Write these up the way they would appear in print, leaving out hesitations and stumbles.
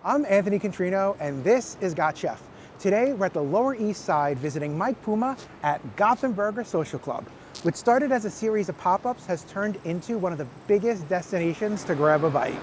I'm Anthony Contrino, and this is Got Chef. Today, we're at the Lower East Side visiting Mike Puma at Gotham Burger Social Club, which started as a series of pop-ups has turned into one of the biggest destinations to grab a bite.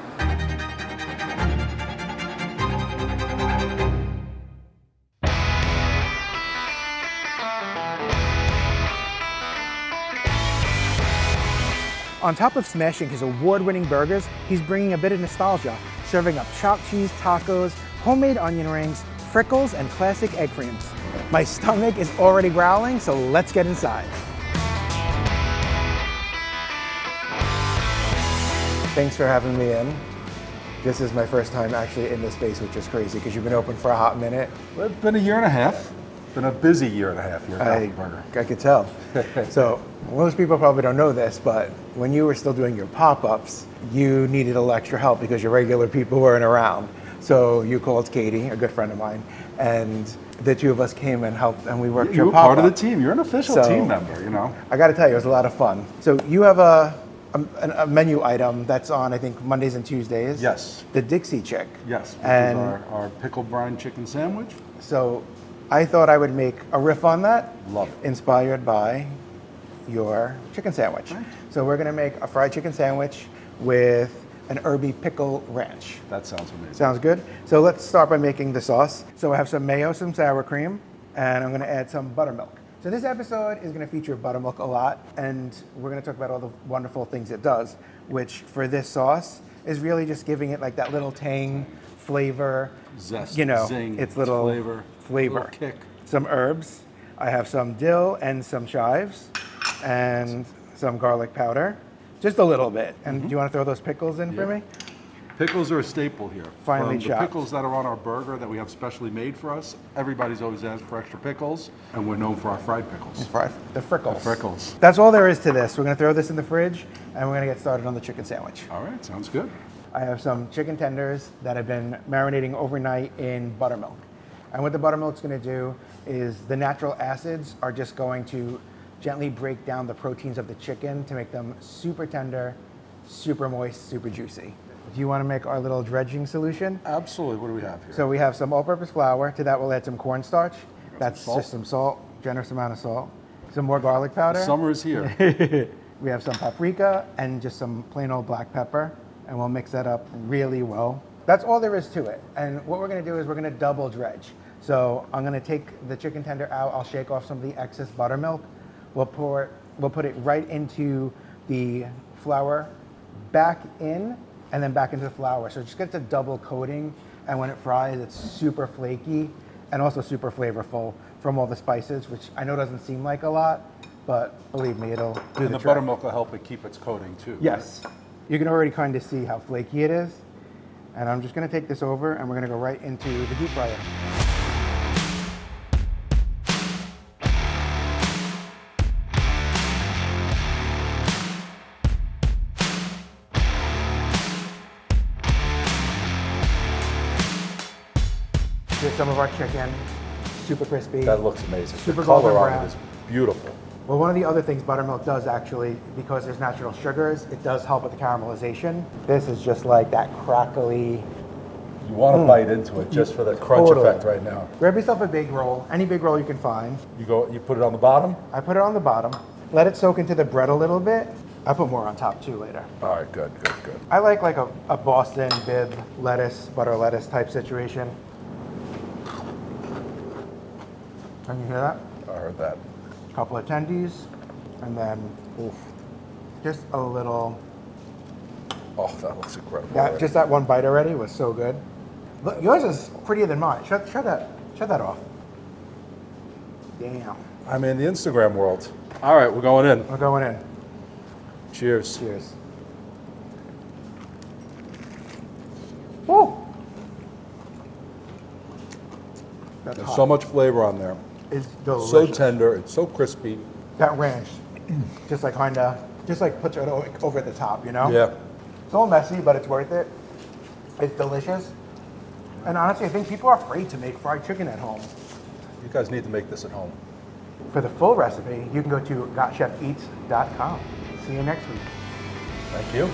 On top of smashing his award-winning burgers, he's bringing a bit of nostalgia, serving up chopped cheese tacos, homemade onion rings, frickles, and classic egg creams. My stomach is already growling, so let's get inside. Thanks for having me in. This is my first time actually in this space, which is crazy because you've been open for a hot minute. Well, it's been a year and a half. Been a busy year and a half here at Gotham Burger. I could tell. So most people probably don't know this, but when you were still doing your pop-ups, you needed a little extra help because your regular people weren't around. So you called Katie, a good friend of mine, and the two of us came and helped, and we worked your You were pop-up. part of the team. You're an official team member, you know. I got to tell you, it was a lot of fun. So you have a menu item that's on, I think, Mondays and Tuesdays. Yes. The Dixie Chick. Yes, which And is our pickle brine chicken sandwich. so I thought I would make a riff on that. Love it. Inspired by your chicken sandwich. Right. So we're gonna make a fried chicken sandwich with an Herb Pickle Ranch. That sounds amazing. Sounds good? So let's start by making the sauce. So I have some mayo, some sour cream, and I'm gonna add some buttermilk. So this episode is gonna feature buttermilk a lot, and we're gonna talk about all the wonderful things it does, which for this sauce is really just giving it like that little tang flavor. Zest, you know, zing, it's little flavor. Little kick. Some herbs. I have some dill and some chives and some garlic powder. Just a little bit. And do you want to throw those pickles in for me? Pickles are a staple here. Finely From chopped. the pickles that are on our burger that we have specially made for us, everybody's always asked for extra pickles, and we're known for our fried pickles. The frickles. The frickles. That's all there is to this. We're going to throw this in the fridge and we're going to get started on the chicken sandwich. All right, sounds good. I have some chicken tenders that have been marinating overnight in buttermilk. And what the buttermilk's going to do is the natural acids are just going to gently break down the proteins of the chicken to make them super tender, super moist, super juicy. Do you want to make our little dredging solution? Absolutely. What do we have here? So we have some all-purpose flour. To that we'll add some cornstarch. That's salt. just some salt, generous amount of salt. Some more garlic powder. Summer is here. We have some paprika and just some plain old black pepper, and we'll mix that up really well. That's all there is to it. And what we're gonna do is we're gonna double dredge. So I'm gonna take the chicken tender out, I'll shake off some of the excess buttermilk. We'll put it right into the flour, back in, and then back into the flour. So it just gets a double coating, and when it fries, it's super flaky and also super flavorful from all the spices, which I know doesn't seem like a lot, but believe me, it'll do And the the trick. buttermilk will help it keep its coating too. Yes. You can already kind of see how flaky it is. And I'm just gonna take this over and we're gonna go right into the deep fryer. Here's some of our chicken, super crispy. That looks amazing. Super the color golden on brown. it is beautiful. Well, one of the other things buttermilk does actually, because there's natural sugars, it does help with the caramelization. This is just like that crackly. You want to bite into it just for the crunch Totally. effect right now. Grab yourself a big roll, any big roll you can find. You put it on the bottom? I put it on the bottom. Let it soak into the bread a little bit. I put more on top too later. All right, good. I like a Boston bib lettuce, butter lettuce type situation. Can you hear that? I heard that. A couple of tendies, and then just a little. Oh, that looks incredible. Just that one bite already was so good. Look, yours is prettier than mine. Shut that off. Damn. I'm in the Instagram world. All right, we're going in. We're going in. Cheers. Cheers. Woo! That's There's hot. so much flavor on there. It's delicious. So tender. It's so crispy. That ranch, just like puts it over the top, you know? Yeah. It's a little messy, but it's worth it. It's delicious. And honestly, I think people are afraid to make fried chicken at home. You guys need to make this at home. For the full recipe, you can go to gotchefeats.com. See you next week. Thank you.